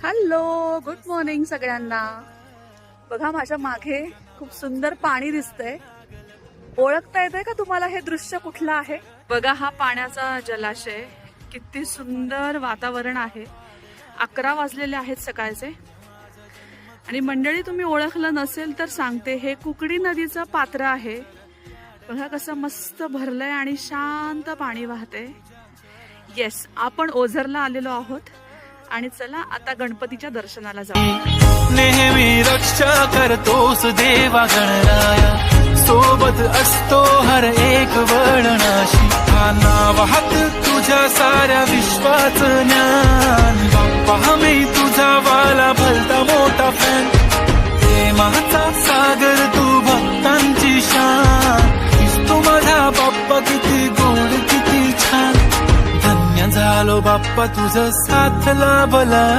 Hello, good morning सगळ्यांना. बघा माझ्या मागे खूप सुंदर पाणी दिसतंय. ओळखता येतंय का तुम्हाला हे दृश्य कुठलं आहे? बघा हा पाण्याचा जलाशय. किती सुंदर वातावरण आहे. 11 वाजलेले आहेत सकाळचे. आणि मंडळी तुम्ही ओळखलं नसेल तर सांगते, हे कुकडी नदीचं पात्र आहे. बघा कसं मस्त भरलंय आणि शांत पाणी वाहते. येस, आपण ओझरला आलेलो आहोत आणि चला आता गणपतीच्या दर्शनाला जाऊ. नेहमी रक्षा करतोस देवा गणराया, सोबत असतो हर एक वळणाशी. हा नावात तुझ्या साऱ्या विश्वाचं ज्ञान. बाप्पा मी तुझा वाला भलता मोठा फॅन. प्रेमाचा सागर तू, भक्तांची शान. दिसतो माझा बाप्पा किती गोड किती छान. धन्य झालो बाप्पा तुझं साथ लाभला.